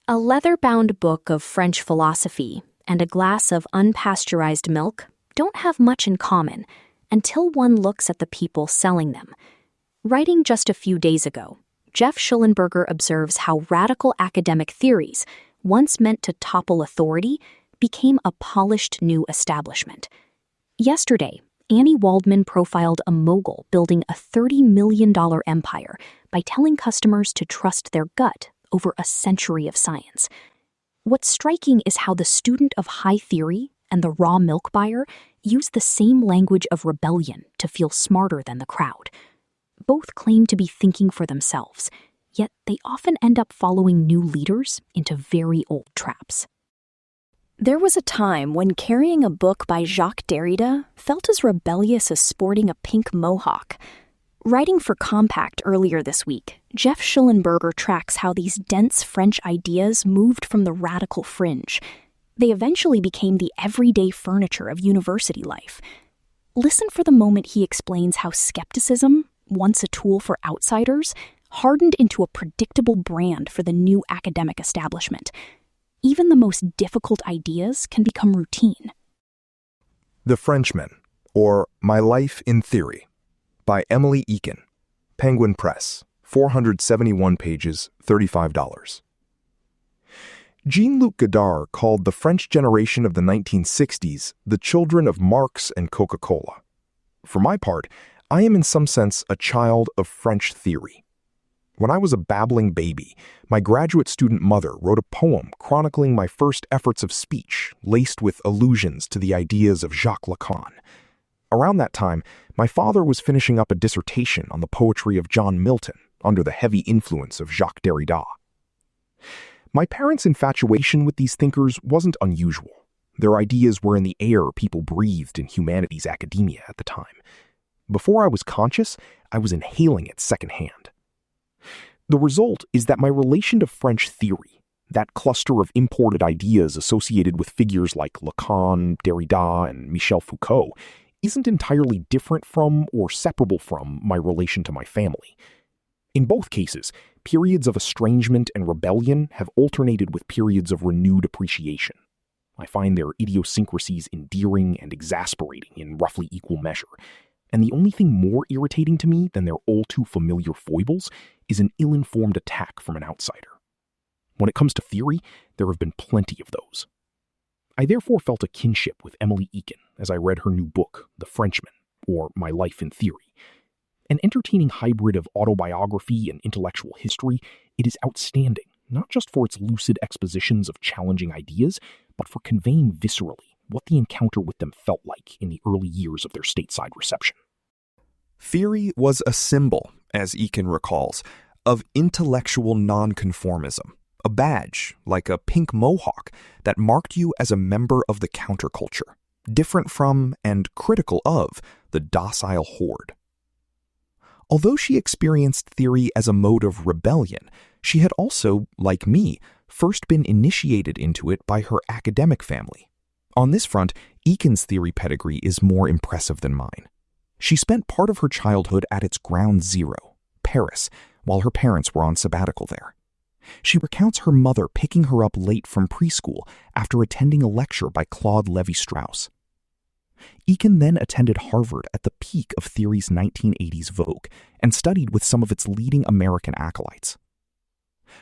A leather-bound book of French philosophy and a glass of unpasteurized milk don't have much in common until one looks at the people selling them. Writing just a few days ago, Geoff Shullenberger observes how radical academic theories, once meant to topple authority, became a polished new establishment. Yesterday, Annie Waldman profiled a mogul building a $30 million empire by telling customers to trust their gut over a century of science. What's striking is how the student of high theory and the raw milk buyer use the same language of rebellion to feel smarter than the crowd. Both claim to be thinking for themselves, yet they often end up following new leaders into very old traps. There was a time when carrying a book by Jacques Derrida felt as rebellious as sporting a pink mohawk. Writing for Compact earlier this week, Geoff Shullenberger tracks how these dense French ideas moved from the radical fringe. They eventually became the everyday furniture of university life. Listen for the moment he explains how skepticism, once a tool for outsiders, hardened into a predictable brand for the new academic establishment. Even the most difficult ideas can become routine. The Frenchman, or My Life in Theory, by Emily Eakin, Penguin Press, 471 pages, $35. Jean-Luc Godard called the French generation of the 1960s the children of Marx and Coca-Cola. For my part, I am in some sense a child of French theory. When I was a babbling baby, my graduate student mother wrote a poem chronicling my first efforts of speech, laced with allusions to the ideas of Jacques Lacan. Around that time, my father was finishing up a dissertation on the poetry of John Milton under the heavy influence of Jacques Derrida. My parents' infatuation with these thinkers wasn't unusual. Their ideas were in the air people breathed in humanities academia at the time. Before I was conscious, I was inhaling it secondhand. The result is that my relation to French theory, that cluster of imported ideas associated with figures like Lacan, Derrida, and Michel Foucault, isn't entirely different from or separable from my relation to my family. In both cases, periods of estrangement and rebellion have alternated with periods of renewed appreciation. I find their idiosyncrasies endearing and exasperating in roughly equal measure, and the only thing more irritating to me than their all-too-familiar foibles is an ill-informed attack from an outsider. When it comes to theory, there have been plenty of those. I therefore felt a kinship with Emily Eakin as I read her new book, The Frenchman, or My Life in Theory. An entertaining hybrid of autobiography and intellectual history, it is outstanding, not just for its lucid expositions of challenging ideas, but for conveying viscerally what the encounter with them felt like in the early years of their stateside reception. Theory was a symbol, as Eakin recalls, of intellectual nonconformism, a badge, like a pink mohawk, that marked you as a member of the counterculture, different from and critical of the docile horde. Although she experienced theory as a mode of rebellion, she had also, like me, first been initiated into it by her academic family. On this front, Eakin's theory pedigree is more impressive than mine. She spent part of her childhood at its ground zero, Paris, while her parents were on sabbatical there. She recounts her mother picking her up late from preschool after attending a lecture by Claude Lévi-Strauss. Eakin then attended Harvard at the peak of theory's 1980s vogue and studied with some of its leading American acolytes.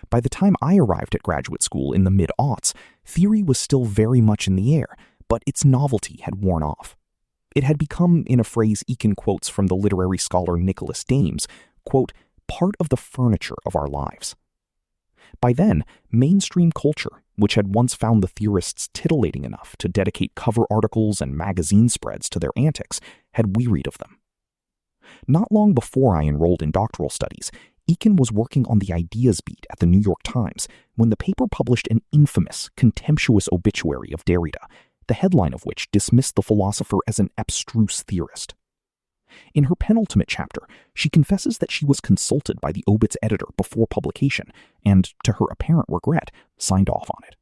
By the time I arrived at graduate school in the mid-aughts, theory was still very much in the air, but its novelty had worn off. It had become, in a phrase Eakin quotes from the literary scholar Nicholas Dames, quote, part of the furniture of our lives. By then, mainstream culture, which had once found the theorists titillating enough to dedicate cover articles and magazine spreads to their antics, had wearied of them. Not long before I enrolled in doctoral studies, Eakin was working on the Ideas Beat at the New York Times when the paper published an infamous, contemptuous obituary of Derrida, the headline of which dismissed the philosopher as an abstruse theorist. In her penultimate chapter, she confesses that she was consulted by the obit's editor before publication and, to her apparent regret, signed off on it.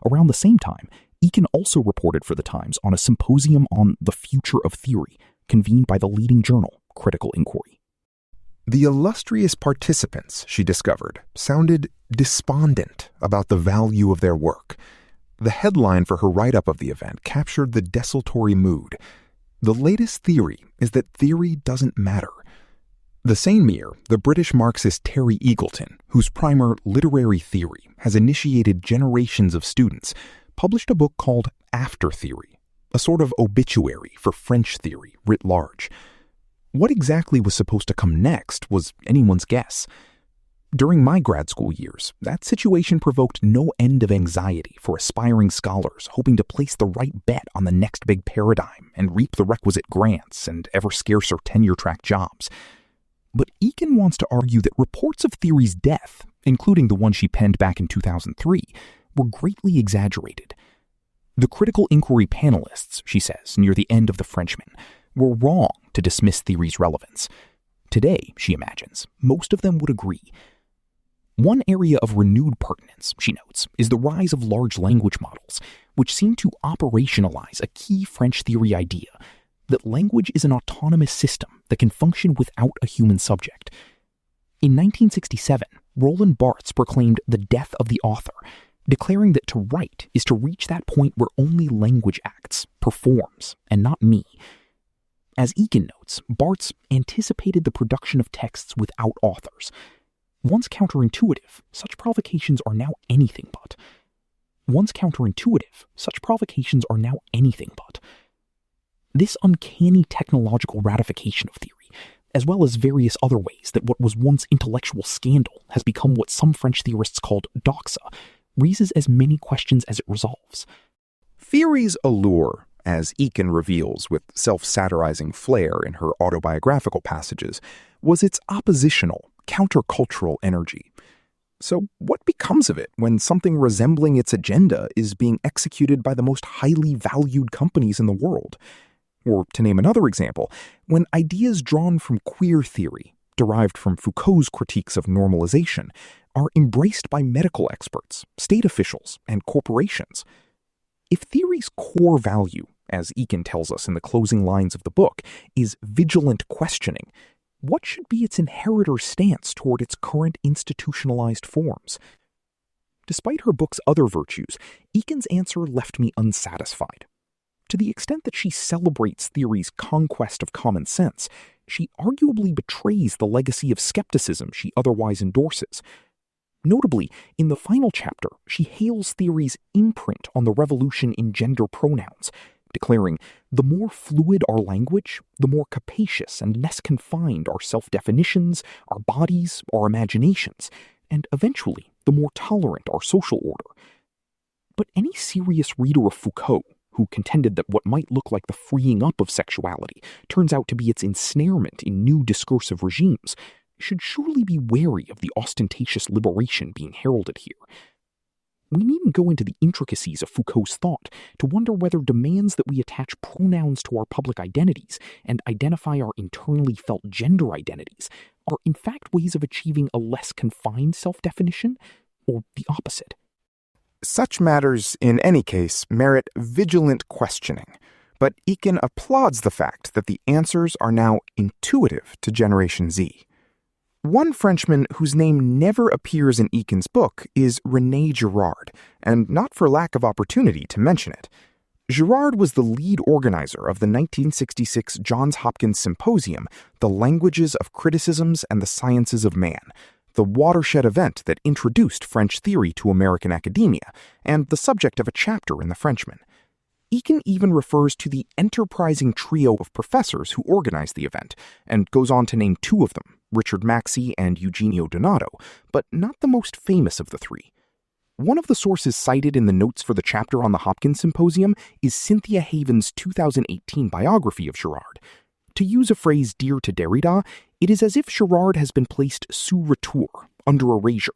Around the same time, Eakin also reported for the Times on a symposium on the future of theory convened by the leading journal, Critical Inquiry. The illustrious participants, she discovered, sounded despondent about the value of their work. The headline for her write-up of the event captured the desultory mood. The latest theory is that theory doesn't matter. The same year, the British Marxist Terry Eagleton, whose primer Literary Theory has initiated generations of students, published a book called After Theory, a sort of obituary for French theory writ large. What exactly was supposed to come next was anyone's guess. During my grad school years, that situation provoked no end of anxiety for aspiring scholars hoping to place the right bet on the next big paradigm and reap the requisite grants and ever-scarcer tenure-track jobs. But Eakin wants to argue that reports of theory's death, including the one she penned back in 2003, were greatly exaggerated. The critical inquiry panelists, she says, near the end of The Frenchman, were wrong to dismiss theory's relevance. Today, she imagines, most of them would agree. One area of renewed pertinence, she notes, is the rise of large language models, which seem to operationalize a key French theory idea that language is an autonomous system that can function without a human subject. In 1967, Roland Barthes proclaimed the death of the author, declaring that to write is to reach that point where only language acts, performs, and not me. As Eakin notes, Barthes anticipated the production of texts without authors. Once counterintuitive, such provocations are now anything but. This uncanny technological ratification of theory, as well as various other ways that what was once intellectual scandal has become what some French theorists called doxa, raises as many questions as it resolves. Theory's allure, as Eakin reveals with self-satirizing flair in her autobiographical passages, was its oppositional, countercultural energy. So what becomes of it when something resembling its agenda is being executed by the most highly valued companies in the world? Or, to name another example, when ideas drawn from queer theory, derived from Foucault's critiques of normalization, are embraced by medical experts, state officials, and corporations. If theory's core value, as Eakin tells us in the closing lines of the book, is vigilant questioning, what should be its inheritor's stance toward its current institutionalized forms? Despite her book's other virtues, Eakin's answer left me unsatisfied. To the extent that she celebrates theory's conquest of common sense, she arguably betrays the legacy of skepticism she otherwise endorses. Notably, in the final chapter, she hails theory's imprint on the revolution in gender pronouns, declaring, "The more fluid our language, the more capacious and less confined our self-definitions, our bodies, our imaginations, and eventually, the more tolerant our social order." But any serious reader of Foucault, who contended that what might look like the freeing up of sexuality turns out to be its ensnarement in new discursive regimes, should surely be wary of the ostentatious liberation being heralded here. We needn't go into the intricacies of Foucault's thought to wonder whether demands that we attach pronouns to our public identities and identify our internally felt gender identities are in fact ways of achieving a less confined self-definition, or the opposite. Such matters, in any case, merit vigilant questioning, but Eakin applauds the fact that the answers are now intuitive to Generation Z. One Frenchman whose name never appears in Eakin's book is René Girard, and not for lack of opportunity to mention it. Girard was the lead organizer of the 1966 Johns Hopkins Symposium, The Languages of Criticisms and the Sciences of Man, the watershed event that introduced French theory to American academia, and the subject of a chapter in The Frenchman. Eakin even refers to the enterprising trio of professors who organized the event, and goes on to name two of them, Richard Maxey and Eugenio Donato, but not the most famous of the three. One of the sources cited in the notes for the chapter on the Hopkins Symposium is Cynthia Haven's 2018 biography of Girard. To use a phrase dear to Derrida, it is as if Girard has been placed sous retour, under erasure.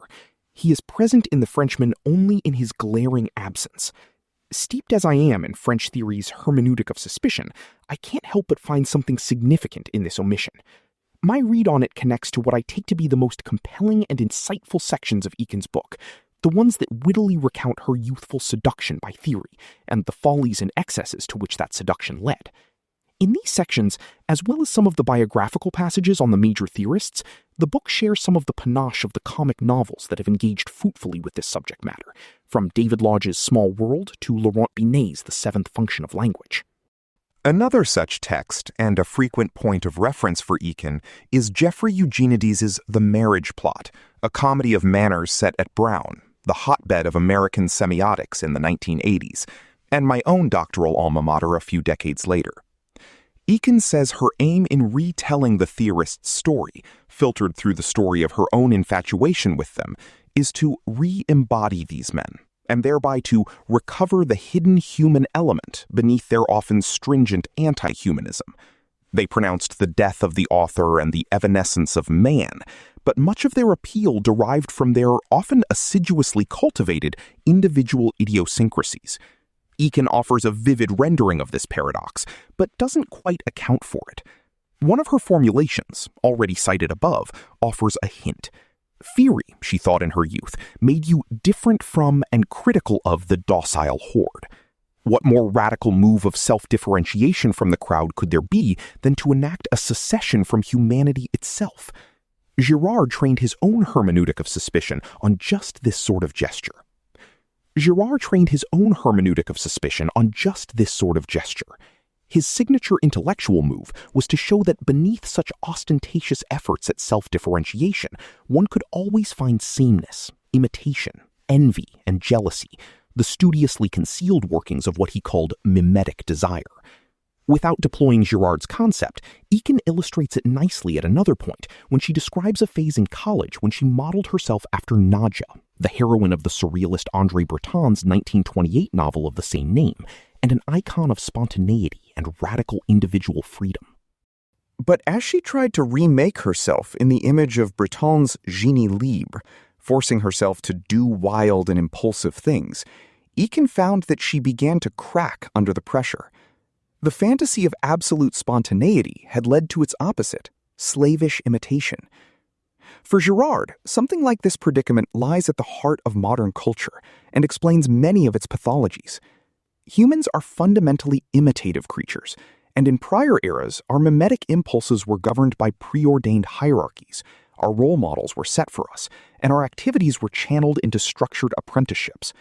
He is present in The Frenchman only in his glaring absence. Steeped as I am in French theory's hermeneutic of suspicion, I can't help but find something significant in this omission. My read on it connects to what I take to be the most compelling and insightful sections of Eakin's book, the ones that wittily recount her youthful seduction by theory, and the follies and excesses to which that seduction led. In these sections, as well as some of the biographical passages on the major theorists, the book shares some of the panache of the comic novels that have engaged fruitfully with this subject matter, from David Lodge's Small World to Laurent Binet's The Seventh Function of Language. Another such text, and a frequent point of reference for Ekin, is Jeffrey Eugenides' The Marriage Plot, a comedy of manners set at Brown, the hotbed of American semiotics in the 1980s, and my own doctoral alma mater a few decades later. Ekin says her aim in retelling the theorist's story, filtered through the story of her own infatuation with them, is to re-embody these men, and thereby to recover the hidden human element beneath their often stringent anti-humanism. They pronounced the death of the author and the evanescence of man, but much of their appeal derived from their often assiduously cultivated individual idiosyncrasies. Ekin offers a vivid rendering of this paradox, but doesn't quite account for it. One of her formulations, already cited above, offers a hint. Theory, she thought in her youth, made you different from and critical of the docile horde. What more radical move of self-differentiation from the crowd could there be than to enact a secession from humanity itself? Girard trained his own hermeneutic of suspicion on just this sort of gesture. His signature intellectual move was to show that beneath such ostentatious efforts at self-differentiation, one could always find sameness, imitation, envy, and jealousy, the studiously concealed workings of what he called mimetic desire. Without deploying Girard's concept, Ekin illustrates it nicely at another point when she describes a phase in college when she modeled herself after Nadja, the heroine of the surrealist André Breton's 1928 novel of the same name, and an icon of spontaneity and radical individual freedom. But as she tried to remake herself in the image of Breton's Génie Libre, forcing herself to do wild and impulsive things, Ekin found that she began to crack under the pressure. The fantasy of absolute spontaneity had led to its opposite, slavish imitation. For Girard, something like this predicament lies at the heart of modern culture and explains many of its pathologies. Humans are fundamentally imitative creatures, and in prior eras, our mimetic impulses were governed by preordained hierarchies. Our role models were set for us, and our activities were channeled into structured apprenticeships.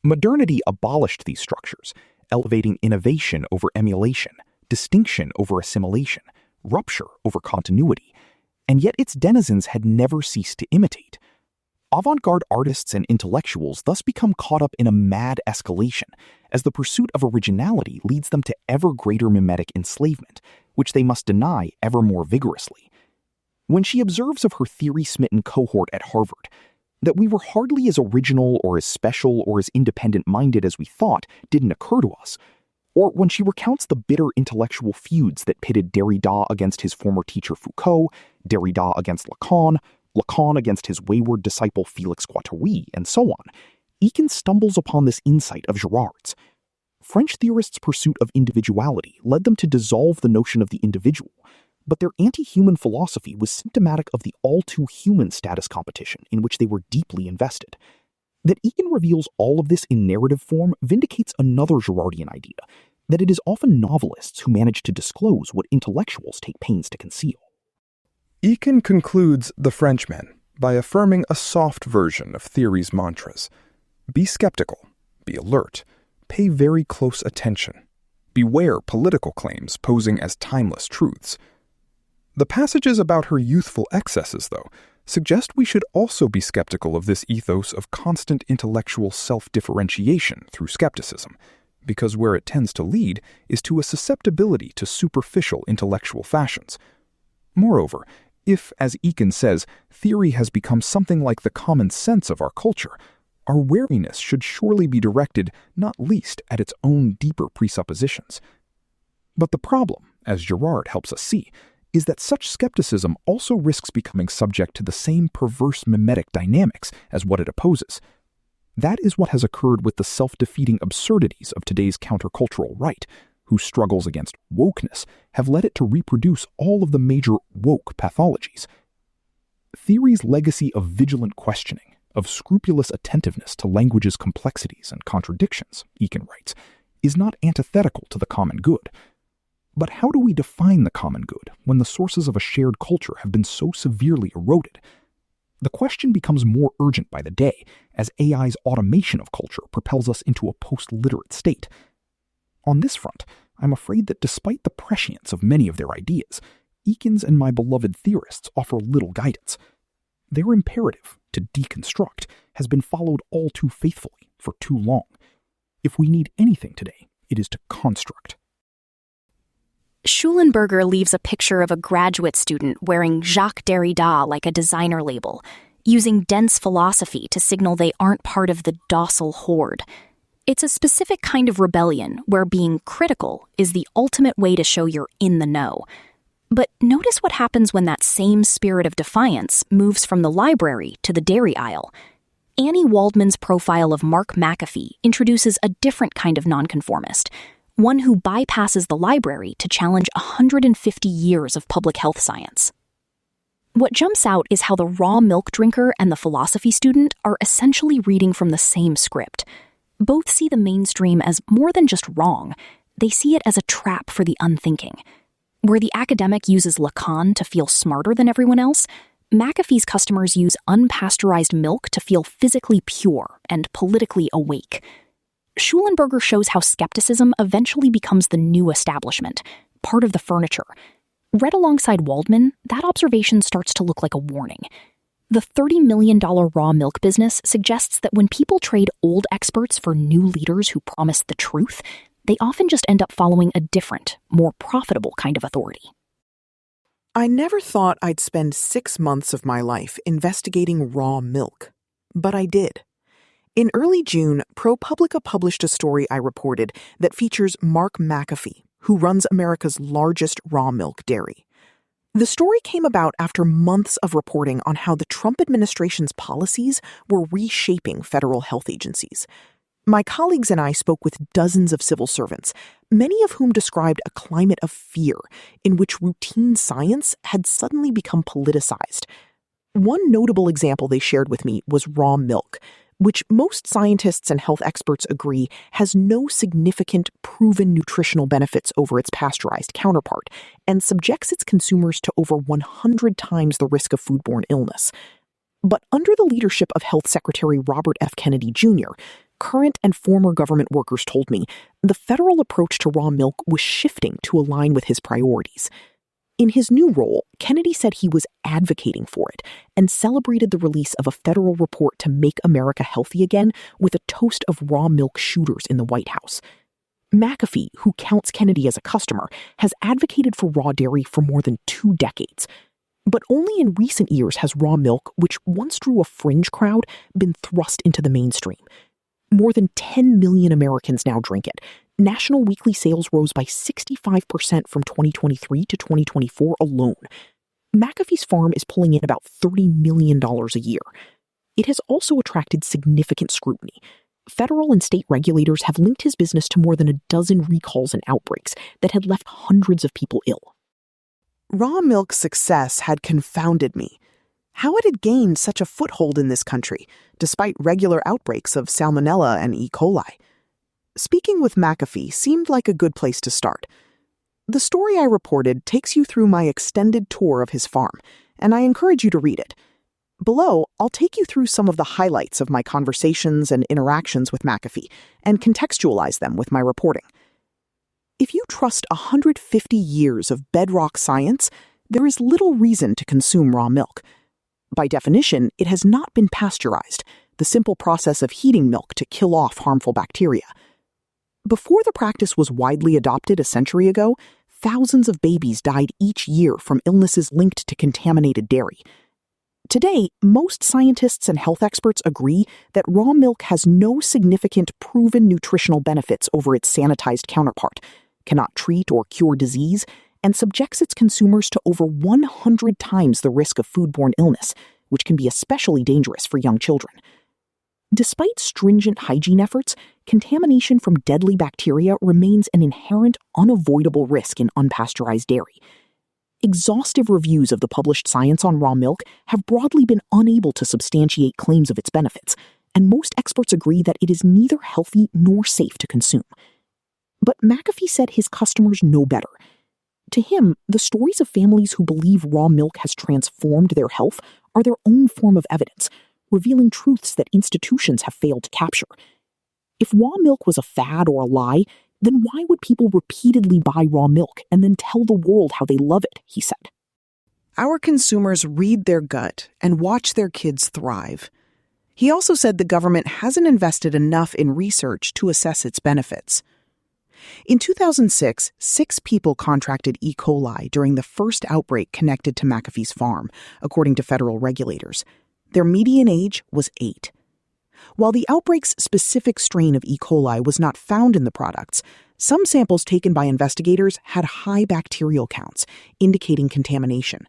Modernity abolished these structures, elevating innovation over emulation, distinction over assimilation, rupture over continuity, and yet its denizens had never ceased to imitate. Avant-garde artists and intellectuals thus become caught up in a mad escalation, as the pursuit of originality leads them to ever greater mimetic enslavement, which they must deny ever more vigorously. When she observes of her theory-smitten cohort at Harvard, that we were hardly as original or as special or as independent-minded as we thought didn't occur to us, or when she recounts the bitter intellectual feuds that pitted Derrida against his former teacher Foucault, Derrida against Lacan against his wayward disciple Félix Guattari, and so on, Ekin stumbles upon this insight of Girard's. French theorists' pursuit of individuality led them to dissolve the notion of the individual, but their anti-human philosophy was symptomatic of the all-too-human status competition in which they were deeply invested. That Ekin reveals all of this in narrative form vindicates another Girardian idea, that it is often novelists who manage to disclose what intellectuals take pains to conceal. Ekin concludes The Frenchman by affirming a soft version of theory's mantras. Be skeptical, be alert, pay very close attention. Beware political claims posing as timeless truths. The passages about her youthful excesses, though, suggest we should also be skeptical of this ethos of constant intellectual self-differentiation through skepticism, because where it tends to lead is to a susceptibility to superficial intellectual fashions. Moreover, if, as Ekin says, theory has become something like the common sense of our culture, our wariness should surely be directed not least at its own deeper presuppositions. But the problem, as Girard helps us see, is that such skepticism also risks becoming subject to the same perverse mimetic dynamics as what it opposes. That is what has occurred with the self-defeating absurdities of today's countercultural right, whose struggles against wokeness have led it to reproduce all of the major woke pathologies. Theory's legacy of vigilant questioning, of scrupulous attentiveness to language's complexities and contradictions, Ekin writes, is not antithetical to the common good. But how do we define the common good when the sources of a shared culture have been so severely eroded? The question becomes more urgent by the day as AI's automation of culture propels us into a post-literate state. On this front, I'm afraid that despite the prescience of many of their ideas, Eakins and my beloved theorists offer little guidance. Their imperative to deconstruct has been followed all too faithfully for too long. If we need anything today, it is to construct. Shullenberger leaves a picture of a graduate student wearing Jacques Derrida like a designer label, using dense philosophy to signal they aren't part of the docile horde. It's a specific kind of rebellion where being critical is the ultimate way to show you're in the know. But notice what happens when that same spirit of defiance moves from the library to the dairy aisle. Annie Waldman's profile of Mark McAfee introduces a different kind of nonconformist, one who bypasses the library to challenge 150 years of public health science. What jumps out is how the raw milk drinker and the philosophy student are essentially reading from the same script. Both see the mainstream as more than just wrong, they see it as a trap for the unthinking. Where the academic uses Lacan to feel smarter than everyone else, McAfee's customers use unpasteurized milk to feel physically pure and politically awake. Shullenberger shows how skepticism eventually becomes the new establishment, part of the furniture. Read alongside Waldman, that observation starts to look like a warning. The $30 million raw milk business suggests that when people trade old experts for new leaders who promise the truth, they often just end up following a different, more profitable kind of authority. I never thought I'd spend 6 months of my life investigating raw milk, but I did. In early June, ProPublica published a story I reported that features Mark McAfee, who runs America's largest raw milk dairy. The story came about after months of reporting on how the Trump administration's policies were reshaping federal health agencies. My colleagues and I spoke with dozens of civil servants, many of whom described a climate of fear in which routine science had suddenly become politicized. One notable example they shared with me was raw milk, which most scientists and health experts agree has no significant proven nutritional benefits over its pasteurized counterpart and subjects its consumers to over 100 times the risk of foodborne illness. But under the leadership of Health Secretary Robert F. Kennedy Jr., current and former government workers told me the federal approach to raw milk was shifting to align with his priorities. In his new role, Kennedy said he was advocating for it and celebrated the release of a federal report to make America healthy again with a toast of raw milk shooters in the White House. McAfee, who counts Kennedy as a customer, has advocated for raw dairy for more than 2 decades. But only in recent years has raw milk, which once drew a fringe crowd, been thrust into the mainstream. More than 10 million Americans now drink it. National weekly sales rose by 65% from 2023 to 2024 alone. McAfee's farm is pulling in about $30 million a year. It has also attracted significant scrutiny. Federal and state regulators have linked his business to more than a dozen recalls and outbreaks that had left hundreds of people ill. Raw milk's success had confounded me. How it had gained such a foothold in this country, despite regular outbreaks of salmonella and E. coli. Speaking with McAfee seemed like a good place to start. The story I reported takes you through my extended tour of his farm, and I encourage you to read it. Below, I'll take you through some of the highlights of my conversations and interactions with McAfee, and contextualize them with my reporting. If you trust 150 years of bedrock science, there is little reason to consume raw milk. By definition, it has not been pasteurized, the simple process of heating milk to kill off harmful bacteria. Before the practice was widely adopted a century ago, thousands of babies died each year from illnesses linked to contaminated dairy. Today, most scientists and health experts agree that raw milk has no significant proven nutritional benefits over its sanitized counterpart, cannot treat or cure disease, and subjects its consumers to over 100 times the risk of foodborne illness, which can be especially dangerous for young children. Despite stringent hygiene efforts, contamination from deadly bacteria remains an inherent, unavoidable risk in unpasteurized dairy. Exhaustive reviews of the published science on raw milk have broadly been unable to substantiate claims of its benefits, and most experts agree that it is neither healthy nor safe to consume. But McAfee said his customers know better. To him, the stories of families who believe raw milk has transformed their health are their own form of evidence, revealing truths that institutions have failed to capture. If raw milk was a fad or a lie, then why would people repeatedly buy raw milk and then tell the world how they love it, he said. Our consumers read their gut and watch their kids thrive. He also said the government hasn't invested enough in research to assess its benefits. In 2006, 6 people contracted E. coli during the first outbreak connected to McAfee's farm, according to federal regulators. Their median age was 8. While the outbreak's specific strain of E. coli was not found in the products, some samples taken by investigators had high bacterial counts, indicating contamination.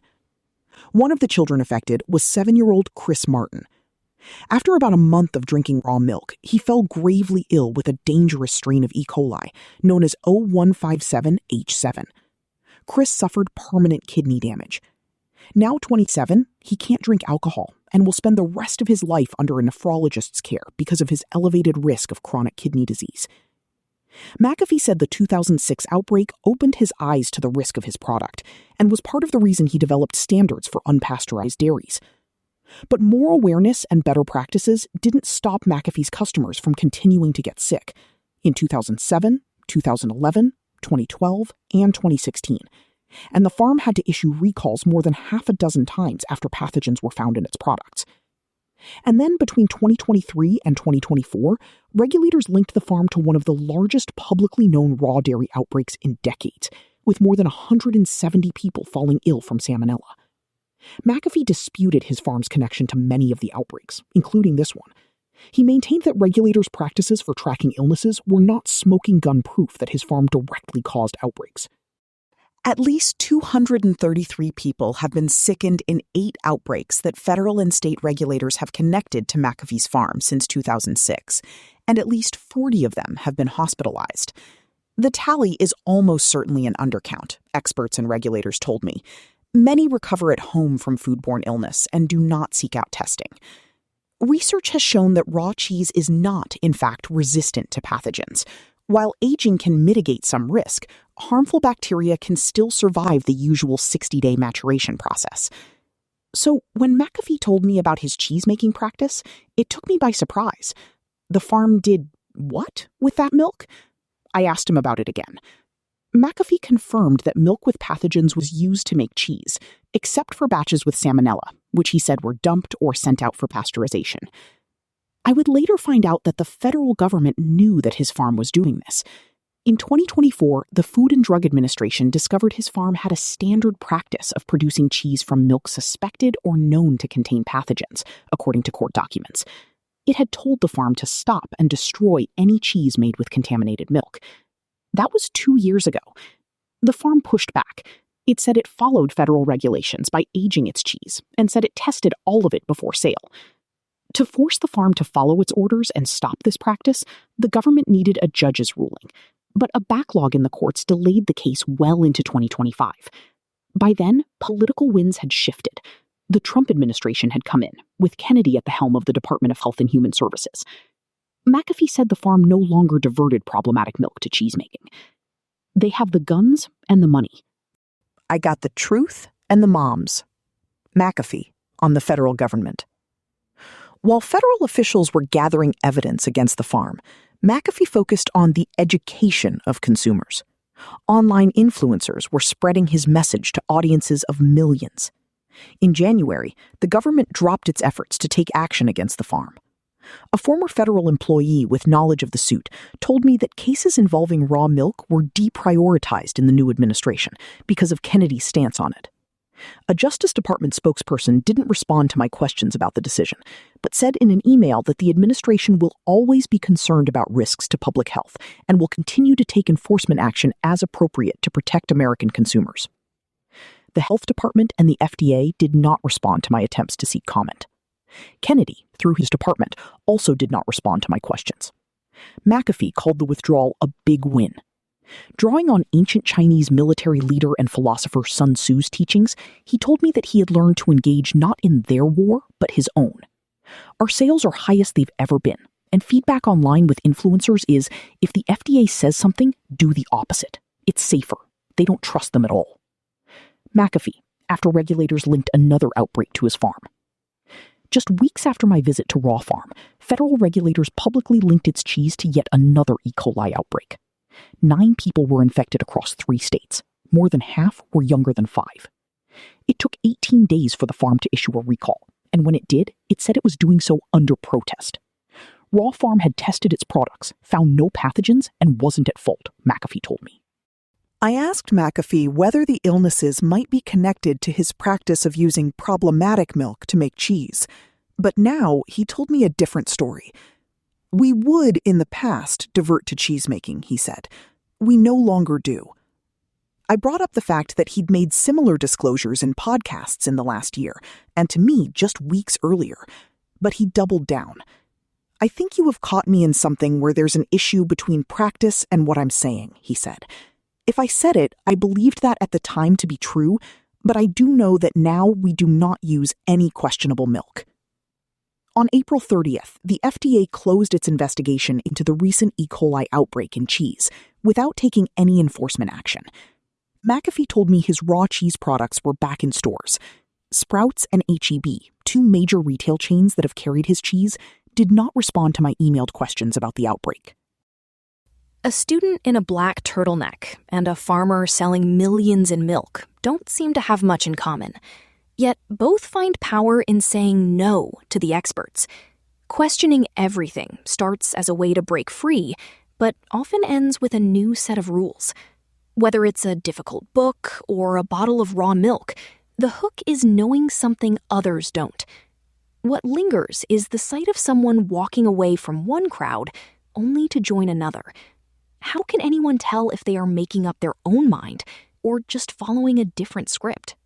One of the children affected was 7-year-old Chris Martin. After about a month of drinking raw milk, he fell gravely ill with a dangerous strain of E. coli, known as O157H7. Chris suffered permanent kidney damage. Now 27, he can't drink alcohol and will spend the rest of his life under a nephrologist's care because of his elevated risk of chronic kidney disease. McAfee said the 2006 outbreak opened his eyes to the risk of his product and was part of the reason he developed standards for unpasteurized dairies. But more awareness and better practices didn't stop McAfee's customers from continuing to get sick in 2007, 2011, 2012, and 2016. And the farm had to issue recalls more than half a dozen times after pathogens were found in its products. And then between 2023 and 2024, regulators linked the farm to one of the largest publicly known raw dairy outbreaks in decades, with more than 170 people falling ill from salmonella. McAfee disputed his farm's connection to many of the outbreaks, including this one. He maintained that regulators' practices for tracking illnesses were not smoking gun proof that his farm directly caused outbreaks. At least 233 people have been sickened in 8 outbreaks that federal and state regulators have connected to McAfee's farm since 2006, and at least 40 of them have been hospitalized. The tally is almost certainly an undercount, experts and regulators told me. Many recover at home from foodborne illness and do not seek out testing. Research has shown that raw cheese is not, in fact, resistant to pathogens. While aging can mitigate some risk, harmful bacteria can still survive the usual 60-day maturation process. So when McAfee told me about his cheese-making practice, it took me by surprise. The farm did what with that milk? I asked him about it again. McAfee confirmed that milk with pathogens was used to make cheese, except for batches with salmonella, which he said were dumped or sent out for pasteurization. I would later find out that the federal government knew that his farm was doing this. In 2024, the Food and Drug Administration discovered his farm had a standard practice of producing cheese from milk suspected or known to contain pathogens, according to court documents. It had told the farm to stop and destroy any cheese made with contaminated milk. That was 2 years ago. The farm pushed back. It said it followed federal regulations by aging its cheese and said it tested all of it before sale. To force the farm to follow its orders and stop this practice, the government needed a judge's ruling. But a backlog in the courts delayed the case well into 2025. By then, political winds had shifted. The Trump administration had come in, with Kennedy at the helm of the Department of Health and Human Services. McAfee said the farm no longer diverted problematic milk to cheesemaking. They have the guns and the money. I got the truth and the moms. McAfee on the federal government. While federal officials were gathering evidence against the farm, McAfee focused on the education of consumers. Online influencers were spreading his message to audiences of millions. In January, the government dropped its efforts to take action against the farm. A former federal employee with knowledge of the suit told me that cases involving raw milk were deprioritized in the new administration because of Kennedy's stance on it. A Justice Department spokesperson didn't respond to my questions about the decision, but said in an email that the administration will always be concerned about risks to public health and will continue to take enforcement action as appropriate to protect American consumers. The Health Department and the FDA did not respond to my attempts to seek comment. Kennedy, through his department, also did not respond to my questions. McAfee called the withdrawal a big win. Drawing on ancient Chinese military leader and philosopher Sun Tzu's teachings, he told me that he had learned to engage not in their war, but his own. Our sales are highest they've ever been, and feedback online with influencers is, if the FDA says something, do the opposite. It's safer. they don't trust them at all. McAfee, after regulators linked another outbreak to his farm. Just weeks after my visit to Raw Farm, federal regulators publicly linked its cheese to yet another E. coli outbreak. 9 people were infected across 3 states. More than half were younger than 5. It took 18 days for the farm to issue a recall, and when it did, it said it was doing so under protest. Raw Farm had tested its products, found no pathogens, and wasn't at fault, McAfee told me. I asked McAfee whether the illnesses might be connected to his practice of using problematic milk to make cheese, but now he told me a different story. We would, in the past, divert to cheesemaking, he said. We no longer do. I brought up the fact that he'd made similar disclosures in podcasts in the last year, and to me just weeks earlier, but he doubled down. I think you have caught me in something where there's an issue between practice and what I'm saying, he said. If I said it, I believed that at the time to be true, but I do know that now we do not use any questionable milk. On April 30th, the FDA closed its investigation into the recent E. coli outbreak in cheese without taking any enforcement action. McAfee told me his raw cheese products were back in stores. Sprouts and H-E-B, 2 major retail chains that have carried his cheese, did not respond to my emailed questions about the outbreak. A student in a black turtleneck and a farmer selling millions in milk don't seem to have much in common. Yet both find power in saying no to the experts. Questioning everything starts as a way to break free, but often ends with a new set of rules. Whether it's a difficult book or a bottle of raw milk, the hook is knowing something others don't. What lingers is the sight of someone walking away from one crowd only to join another. How can anyone tell if they are making up their own mind or just following a different script?